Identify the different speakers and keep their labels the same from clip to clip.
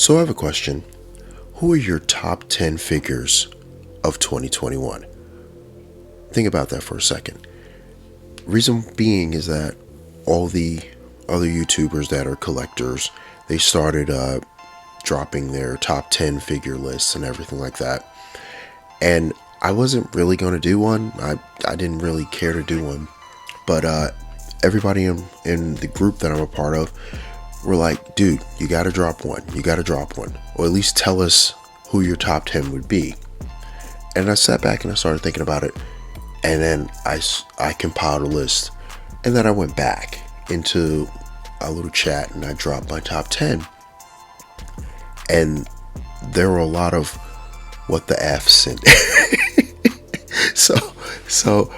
Speaker 1: So I have a question. Who are your top 10 figures of 2021? Think about that for a second. Reason being is that all the other YouTubers that are collectors, they started dropping their top 10 figure lists and everything like that. And I wasn't really going to do one. I didn't really care to do one. But everybody in the group that I'm a part of were like, dude, you got to drop one. You got to drop one. Or at least tell us who your top 10 would be. And I sat back and I started thinking about it. And then I compiled a list. And then I went back into a little chat and I dropped my top 10. And there were a lot of what the F's in So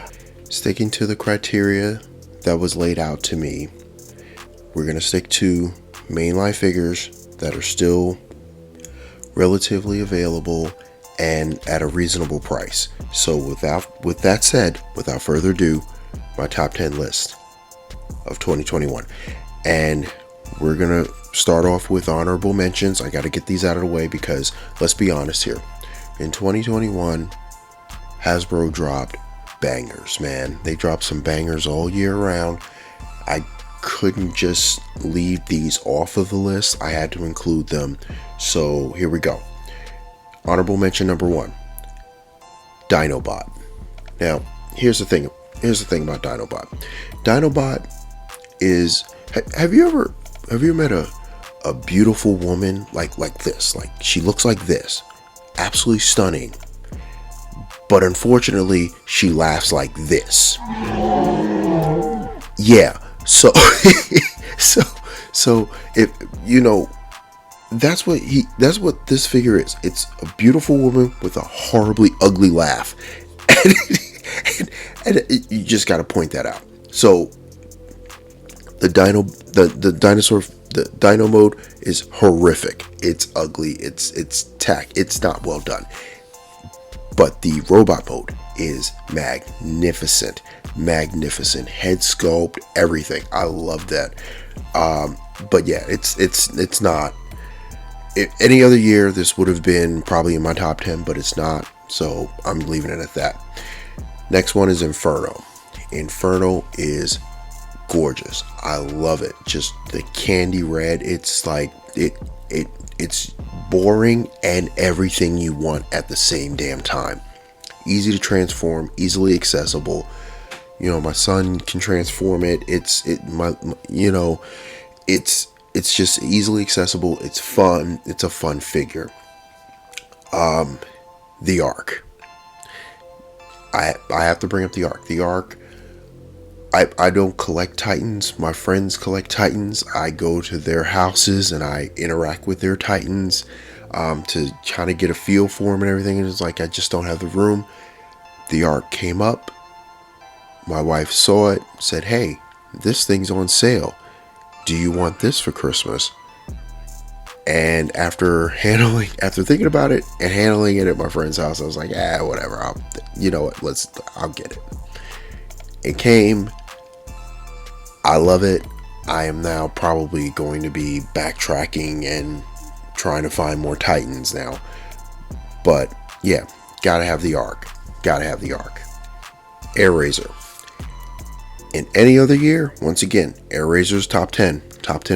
Speaker 1: sticking to the criteria that was laid out to me, we're going to stick to mainline figures that are still relatively available and at a reasonable price. So with that said, without further ado, my top 10 list of 2021. And we're going to start off with honorable mentions. I got to get these out of the way because let's be honest here. In 2021, Hasbro dropped bangers, man. They dropped some bangers all year round. I couldn't just leave these off of the list. I had to include them. So here we go. Honorable mention number 1, Dinobot. Now, here's the thing about Dinobot. Dinobot is, have you met a beautiful woman like this? Like, she looks like this. Absolutely stunning. But unfortunately, she laughs like this. Yeah. So if you know, that's what this figure is. It's a beautiful woman with a horribly ugly laugh. And you just got to point that out. So the dino mode is horrific. It's ugly. It's not well done. But the robot mode is magnificent. Head sculpt, everything. I love that. But yeah, it's not. Any other year, this would have been probably in my top 10, but it's not. So I'm leaving it at that. Next one is Inferno. Inferno is gorgeous. I love it. Just the candy red. It's like it's boring and everything you want at the same damn time. Easy to transform, easily accessible. You know, my son can transform it. It's just easily accessible. It's fun. It's a fun figure. The Ark. I have to bring up the Ark. The Ark. I don't collect Titans. My friends collect Titans. I go to their houses and I interact with their Titans to kind of get a feel for them and everything. And it's like, I just don't have the room. The Ark came up. My wife saw it, said, "Hey, this thing's on sale. Do you want this for Christmas?" And after thinking about it and handling it at my friend's house, I was like, whatever. I'll get it. It came. I love it. I am now probably going to be backtracking and trying to find more Titans now. But yeah, gotta have the Ark. Airazor. In any other year, once again, Airazor's top 10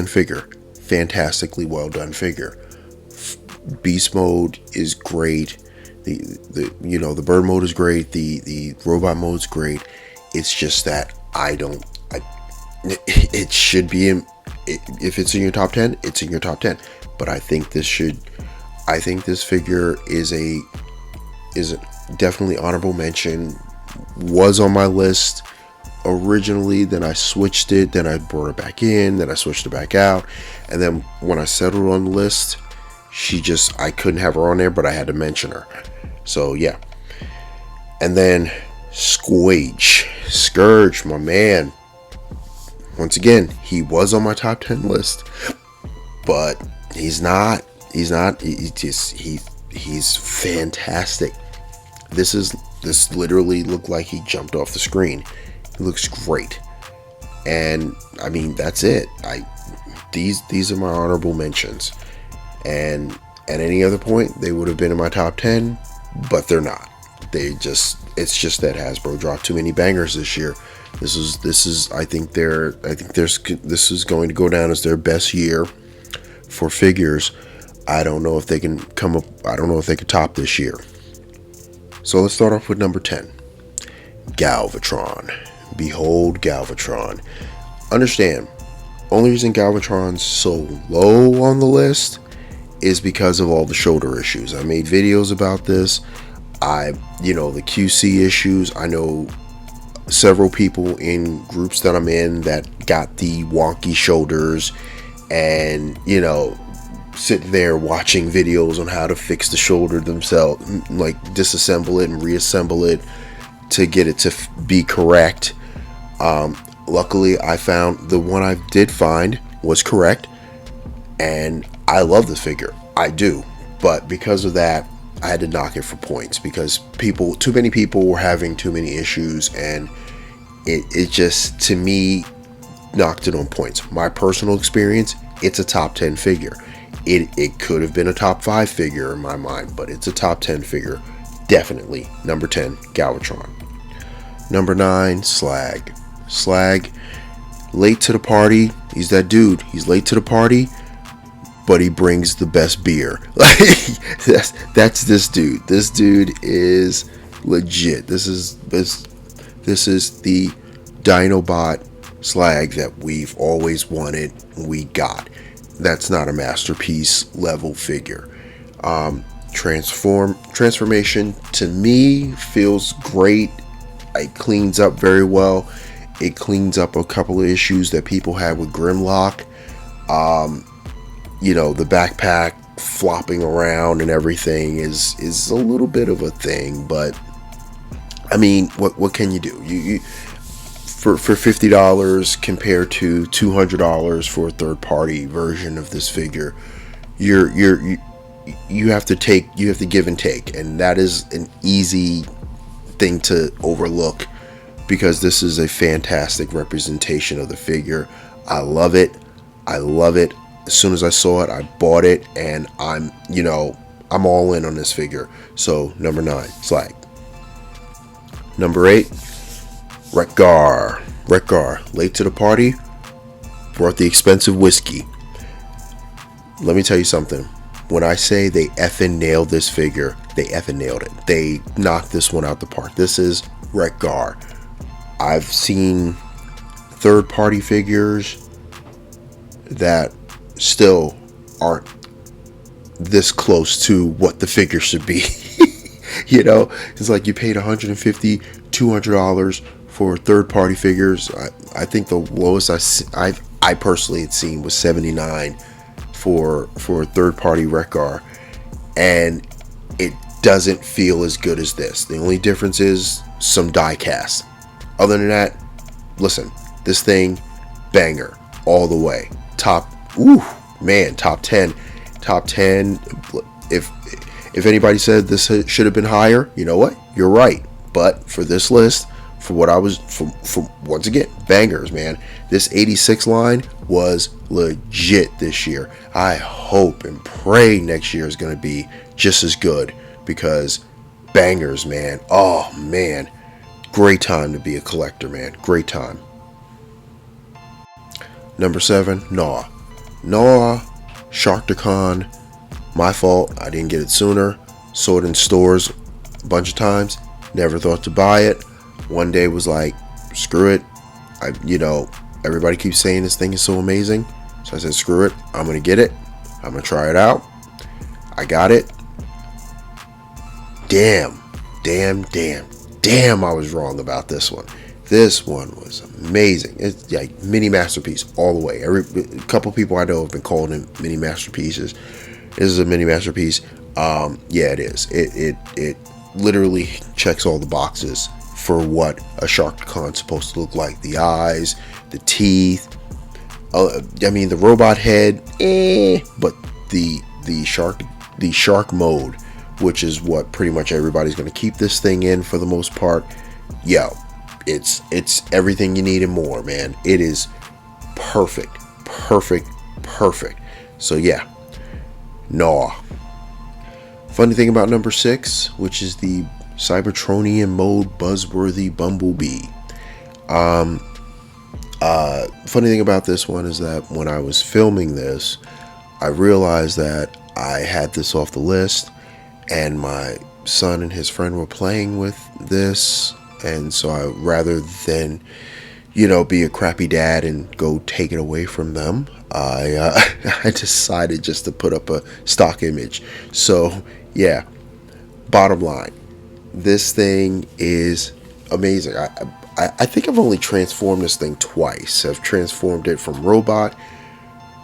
Speaker 1: figure. Fantastically well done figure. Beast mode is great. The bird mode is great. The robot mode's great. It's just that it should be if it's in your top 10, it's in your top 10. But I think this figure is definitely honorable mention. Was on my list originally, then I switched it, then I brought it back in, then I switched it back out, and then when I settled on the list, I couldn't have her on there, but I had to mention her. So yeah. And then Scourge, my man. Once again, he was on my top 10 list, but he's fantastic. This literally looked like he jumped off the screen. He looks great. And I mean, that's it. These are my honorable mentions. And at any other point, they would have been in my top 10, but they're not. It's just that Hasbro dropped too many bangers this year. This is I think this is going to go down as their best year for figures. I don't know if they can top this year. So let's start off with number 10. Galvatron. Behold Galvatron. Understand, only reason Galvatron's so low on the list is because of all the shoulder issues. I made videos about this. The QC issues. I know several people in groups that I'm in that got the wonky shoulders, and sit there watching videos on how to fix the shoulder themselves, like disassemble it and reassemble it to get it to be correct. Luckily, I found the one I did find was correct, and I love this figure. I do, but because of that, I had to knock it for points because too many people were having too many issues, and it just, to me, knocked it on points. My personal experience, it's a top 10 figure. It could have been a top 5 figure in my mind, but it's a top 10 figure. Definitely. Number 10, Galvatron. Number 9, Slag. Slag, late to the party. He's that dude. He's late to the party, but he brings the best beer. That's this dude. This dude is legit. This is the Dinobot Slag that we've always wanted. We got. That's not a masterpiece level figure. Transformation to me feels great. It cleans up very well. It cleans up a couple of issues that people had with Grimlock. The backpack flopping around and everything is a little bit of a thing, but I mean, what can you do? You for $50 compared to $200 for a third-party version of this figure, you have to give and take, and that is an easy thing to overlook because this is a fantastic representation of the figure. I love it. As soon as I saw it, I bought it, and I'm all in on this figure. So number 9, Slag. Number 8, Wreck-Gar. Wreck-Gar, late to the party, brought the expensive whiskey. Let me tell you something. When I say they effing nailed this figure, they effing nailed it. They knocked this one out the park. This is Wreck-Gar. I've seen third-party figures that still aren't this close to what the figure should be. It's like you paid $150, $200 for third-party figures. I think the lowest I personally had seen was $79 for a third-party Wreck-Gar, and it doesn't feel as good as this. The only difference is some die cast. Other than that, listen, this thing, banger all the way. Top 10. If anybody said this should have been higher, you know what? You're right. But for this list, for what I was, for once again, bangers, man. This 86 line was legit this year. I hope and pray next year is going to be just as good because bangers, man. Oh, man. Great time to be a collector, man. Great time. Number 7, Gnaw. Gnaw, Sharkticon. My fault. I didn't get it sooner. Saw it in stores a bunch of times. Never thought to buy it. One day was like, screw it. Everybody keeps saying this thing is so amazing. So I said, screw it. I'm going to get it. I'm going to try it out. I got it. Damn, I was wrong about this one. This one was amazing. It's like mini masterpiece all the way. A couple people I know have been calling them mini masterpieces. This is a mini masterpiece. Yeah, it is. It literally checks all the boxes for what a Sharkticon is supposed to look like. The eyes, the teeth. The robot head, but the shark mode, which is what pretty much everybody's going to keep this thing in for the most part. Yo, it's everything you need and more, man. It is perfect. So yeah, Nah. Funny thing about number 6, which is the Cybertronian mode buzzworthy Bumblebee. Funny thing about this one is that when I was filming this, I realized that I had this off the list, and my son and his friend were playing with this, and so rather than, be a crappy dad and go take it away from them, I decided just to put up a stock image. So yeah, bottom line, this thing is amazing. I think I've only transformed this thing twice. I've transformed it from robot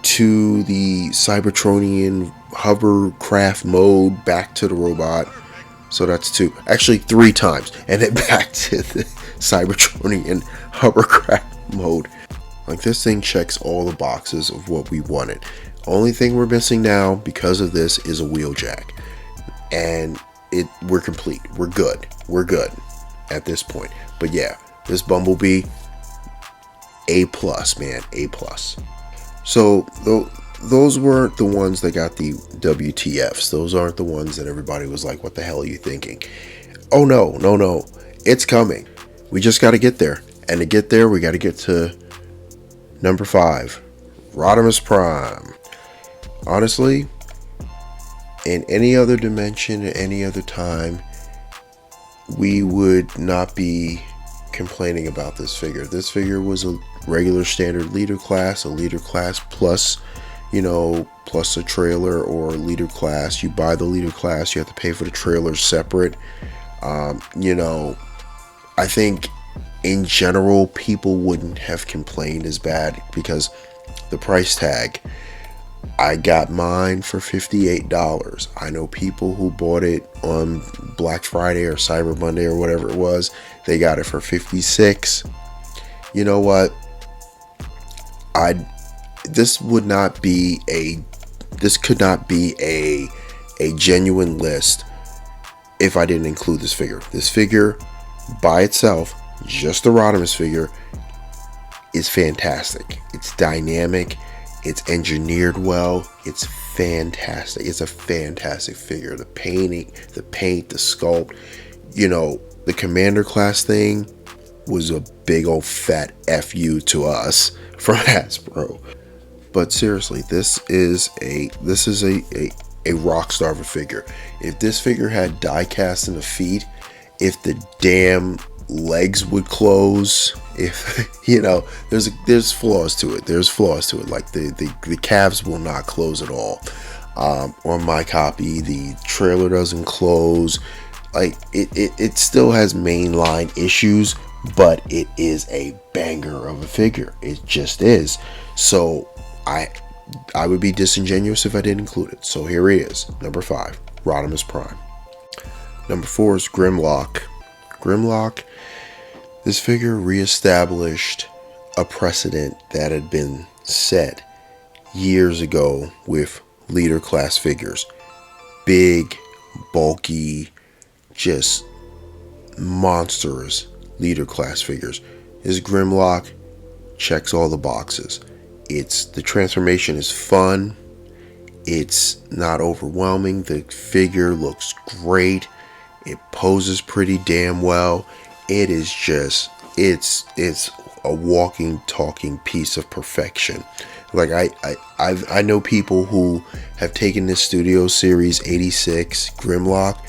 Speaker 1: to the Cybertronian hovercraft mode, back to the robot. So that's 2. Actually 3 times. And then back to the Cybertronian hovercraft mode. Like, this thing checks all the boxes of what we wanted. Only thing we're missing now because of this is a wheel jack. And we're complete. We're good. We're good at this point. But yeah, this Bumblebee, A+, man, A+. So those weren't the ones that got the WTFs. Those aren't the ones that everybody was like, what the hell are you thinking? Oh no, it's coming. We just got to get there. And to get there, we got to get to number 5, Rodimus Prime. Honestly, in any other dimension, at any other time, we would not be complaining about this figure. This figure was a regular standard leader class, a leader class plus, plus a trailer, or a leader class. You buy the leader class, you have to pay for the trailer separate. I think in general, people wouldn't have complained as bad because the price tag. I got mine for $58. I know people who bought it on Black Friday or Cyber Monday or whatever it was. They got it for $56. You know what? This could not be a genuine list if I didn't include this figure. This figure by itself, just the Rodimus figure, is fantastic. It's dynamic. It's engineered well. It's fantastic. It's a fantastic figure. The painting, the paint, the sculpt. The Commander class thing was a big old fat FU to us from Hasbro. But seriously, this is a rock star of a figure. If this figure had die cast in the feet, if the damn legs would close, if there's flaws to it. There's flaws to it. Like the calves will not close at all. On my copy, the trailer doesn't close. Like it still has mainline issues, but it is a banger of a figure. It just is. So I would be disingenuous if I didn't include it. So here he is, number 5, Rodimus Prime. Number 4 is Grimlock. Grimlock. This figure reestablished a precedent that had been set years ago with leader class figures. Big, bulky, just monstrous leader class figures. This Grimlock checks all the boxes. The transformation is fun. It's not overwhelming. The figure looks great. It poses pretty damn well. It is just, it's a walking, talking piece of perfection. Like I know people who have taken this Studio Series 86 Grimlock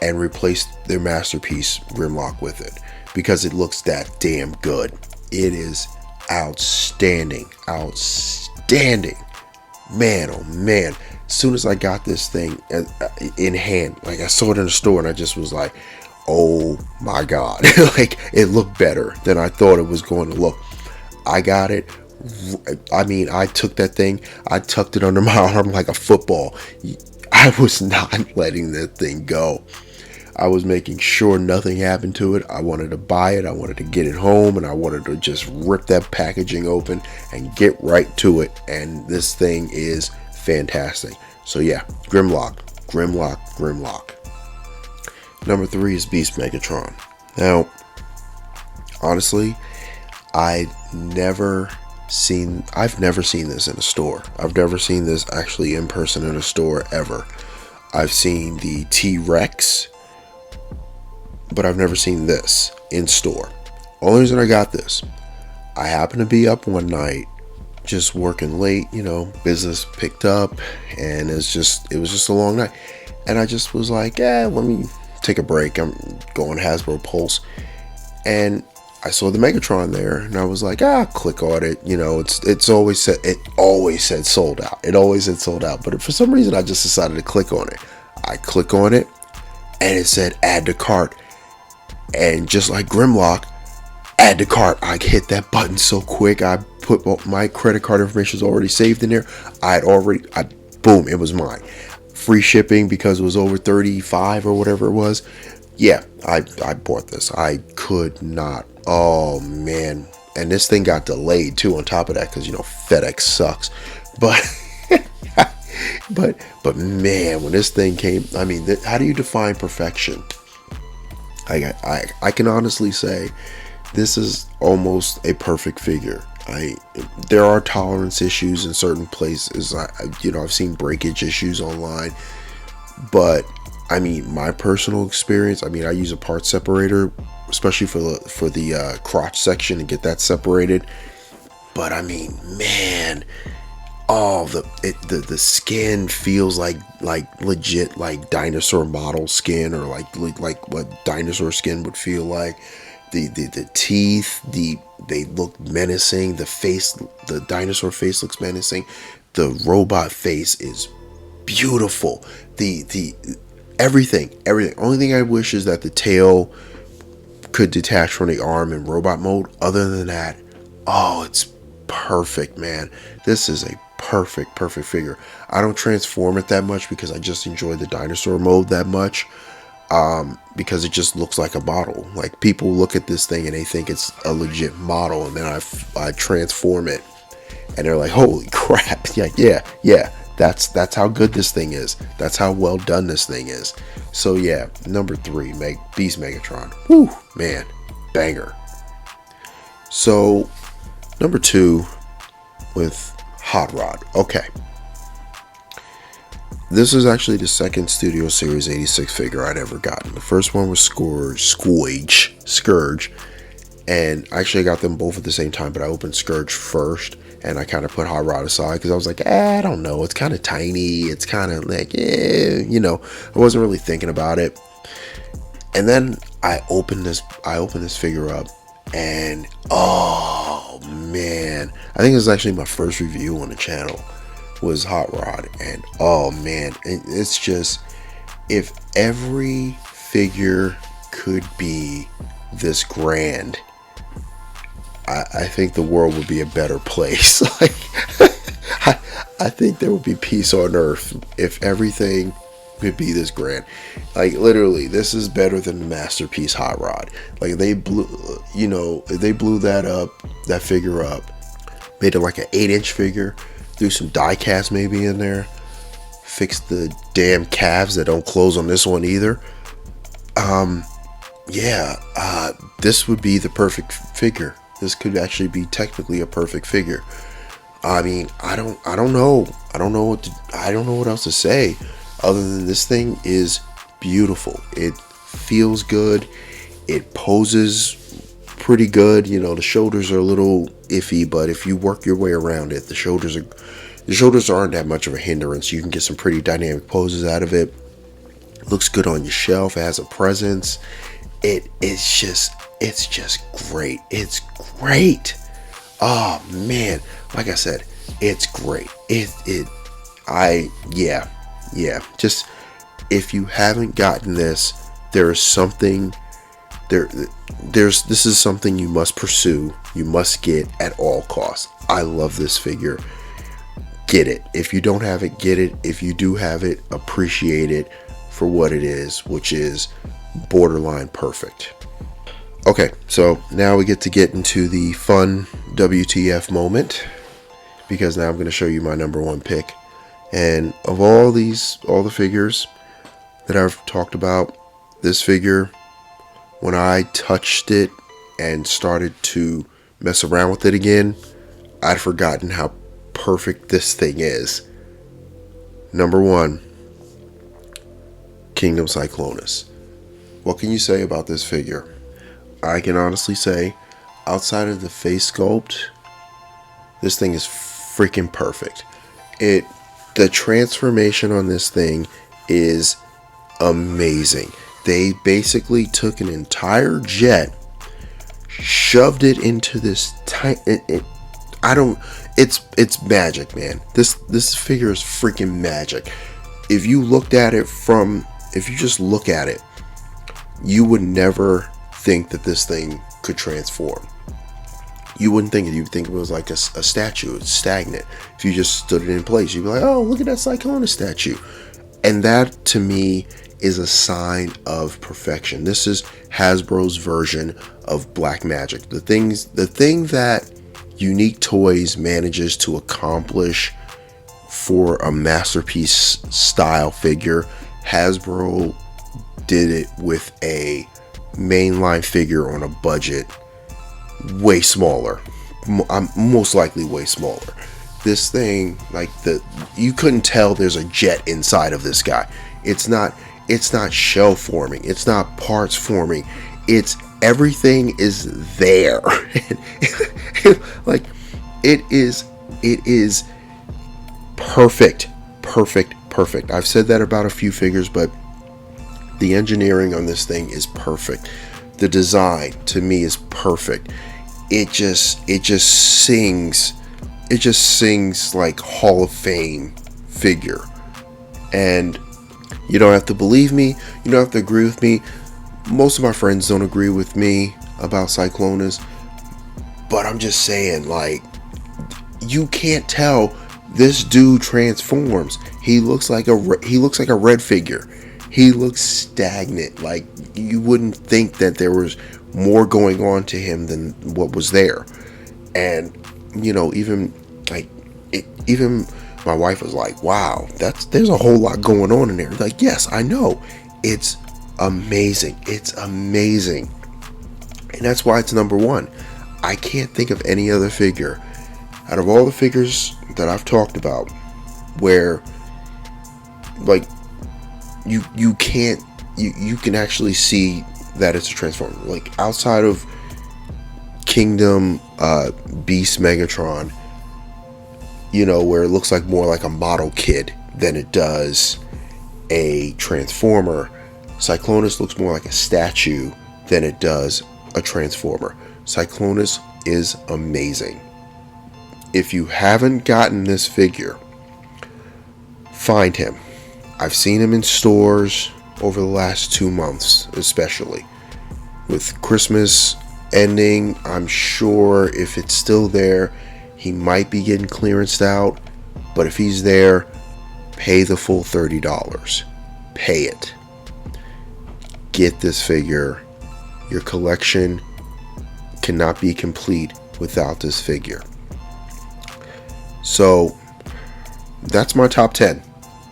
Speaker 1: and replaced their masterpiece Grimlock with it because it looks that damn good. It is outstanding. Man, oh man. As soon as I got this thing in hand, like I saw it in the store and I just was like, oh my God. Like, it looked better than I thought it was going to look. I got it. I mean, I took that thing, I tucked it under my arm like a football. I was not letting that thing go. I was making sure nothing happened to it. I wanted to buy it. I wanted to get it home, and I wanted to just rip that packaging open and get right to it. And this thing is fantastic. So yeah, Grimlock. Number 3 is Beast Megatron. Now, honestly, I never I've never seen this in a store. I've never seen this actually in person in a store ever. I've seen the T-Rex, but I've never seen this in store. Only reason I got this, I happened to be up one night just working late, business picked up, and it was just a long night. And I just was like, let me take a break. I'm going Hasbro Pulse. And I saw the Megatron there, and I was like, click on it. It always said sold out. It always said sold out. But for some reason, I just decided to click on it. I click on it, and it said add to cart. And just like Grimlock, add to cart. I hit that button so quick. I put my credit card information is already saved in there. Boom, it was mine. Free shipping because it was over 35 or whatever it was. Yeah, I bought this. I could not. Oh man, and this thing got delayed too. On top of that, because FedEx sucks. But but man, when this thing came, I mean, how do you define perfection? I can honestly say this is almost a perfect figure. There are tolerance issues in certain places. I've seen breakage issues online, but I mean, my personal experience, I use a part separator, especially for the crotch section, to get that separated. But I mean, man, the skin feels like legit, like dinosaur model skin, or like what dinosaur skin would feel like. The teeth, they look menacing. The face, the dinosaur face looks menacing. The robot face is beautiful. The everything. Only thing I wish is that the tail could detach from the arm in robot mode. Other than that, it's perfect, man. This is a perfect figure. I don't transform it that much because I just enjoy the dinosaur mode that much. Because it just looks like a model. Like, people look at this thing and they think it's a legit model, and then I transform it, and they're like, "Holy crap!" Yeah. That's how good this thing is. That's how well done this thing is. So yeah, number 3, Beast Megatron. Whew, man, banger. So number 2 with Hot Rod. Okay. This is actually the second Studio Series 86 figure I'd ever gotten. The first one was Scourge, and actually I got them both at the same time, but I opened Scourge first, and I kind of put Hot Rod aside because I was like, I don't know, it's kind of tiny, it's kind of like, I wasn't really thinking about it. And then I opened this figure up, and oh man, I think it was actually my first review on the channel. Was Hot Rod, and oh man, it's just, if every figure could be this grand, I think the world would be a better place. I think there would be peace on earth if everything could be this grand. Like, literally, this is better than the masterpiece Hot Rod. Like, they blew that figure up, made it like an 8-inch figure. Threw some die cast maybe in there. Fixed the damn calves that don't close on this one either. This would be the perfect figure. This could actually be technically a perfect figure. I mean, I don't know what else to say other than this thing is beautiful. It feels good. It poses pretty good. The shoulders are a little iffy, but if you work your way around it, the shoulders aren't that much of a hindrance. You can get some pretty dynamic poses out of it. Looks good on your shelf. It has a presence. It's just great. It's great. Oh man, like I said, it's great. Just, if you haven't gotten this, there is something this is something you must pursue. You must get at all costs. I love this figure. Get it. If you don't have it, get it. If you do have it, appreciate it for what it is, which is borderline perfect. Okay, so now we get into the fun WTF moment, because now I'm going to show you my number 1 pick. And of all the figures that I've talked about, this figure, when I touched it and started to mess around with it again, I'd forgotten how perfect this thing is. Number one, Kingdom Cyclonus. What can you say about this figure? I can honestly say, outside of the face sculpt, this thing is freaking perfect. The transformation on this thing is amazing. They basically took an entire jet, shoved it into this tiny. It's magic, man. This figure is freaking magic. If you just look at it, you would never think that this thing could transform. You wouldn't think it. You'd think it was like a statue. It's stagnant. If you just stood it in place, you'd be like, oh, look at that Cyclonus statue. And that, to me, is a sign of perfection. This is Hasbro's version of black magic. The thing that Unique Toys manages to accomplish for a masterpiece style figure, Hasbro did it with a mainline figure on a budget way smaller, most likely way smaller. This thing, you couldn't tell there's a jet inside of this guy. It's not shell forming, it's not parts forming, it's everything is there. Like, it is perfect. I've said that about a few figures, but the engineering on this thing is perfect. The design, to me, is perfect. It just sings like Hall of Fame figure. And you don't have to believe me, you don't have to agree with me. Most of my friends don't agree with me about Cyclonus, but I'm just saying, like, you can't tell this dude transforms. He looks like a red figure. He looks stagnant. Like, you wouldn't think that there was more going on to him than what was there. And even my wife was like, wow, there's a whole lot going on in there. Like, yes, I know. It's amazing. And that's why it's number one. I can't think of any other figure out of all the figures that I've talked about where, like, you can actually see that it's a transformer. Like, outside of Kingdom Beast Megatron, where it looks like more like a model kit than it does a transformer, Cyclonus looks more like a statue than it does a transformer. Cyclonus is amazing. If you haven't gotten this figure, find him. I've seen him in stores over the last 2 months, especially. With Christmas ending, I'm sure if it's still there, he might be getting clearanced out. But if he's there, pay the full $30. Pay it. Get this figure. Your collection cannot be complete without this figure. So, that's my top 10.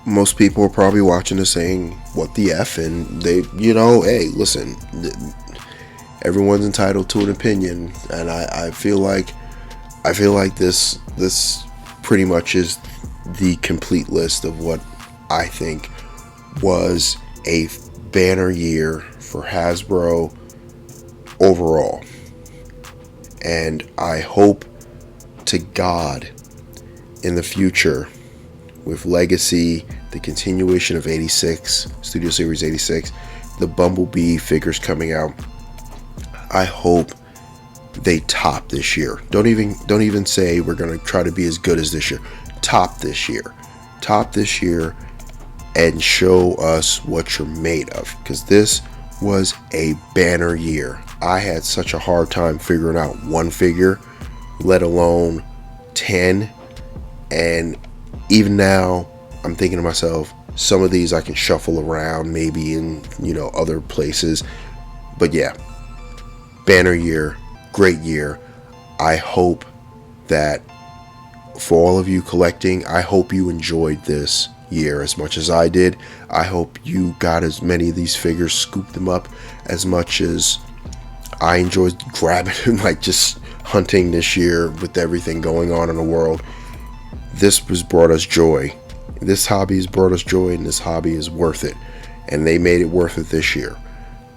Speaker 1: Most people are probably watching this saying, what the F? And they, hey, listen, everyone's entitled to an opinion. And I feel like this pretty much is the complete list of what I think was a banner year for Hasbro overall. And I hope to God in the future, with Legacy, the continuation of 86, Studio Series 86, the Bumblebee figures coming out, I hope they top this year. Don't even say we're going to try to be as good as this year. Top this year and show us what you're made of, because this was a banner year. I had such a hard time figuring out one figure, let alone 10. And even now, I'm thinking to myself, some of these I can shuffle around maybe in, other places. But yeah, banner year, great year. I hope that for all of you collecting, I hope you enjoyed this year as much as I did. I hope you got as many of these figures, scooped them up as much as I enjoyed grabbing them, like just hunting this year with everything going on in the world. This has brought us joy. This hobby has brought us joy, and this hobby is worth it. And they made it worth it this year.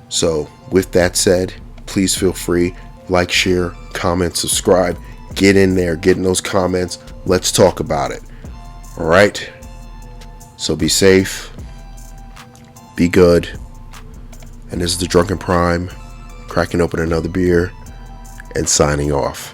Speaker 1: So with that said, please feel free, like, share, comment, subscribe. Get in there, get in those comments. Let's talk about it. All right? So be safe, be good. And this is the Drunken Prime, cracking open another beer and signing off.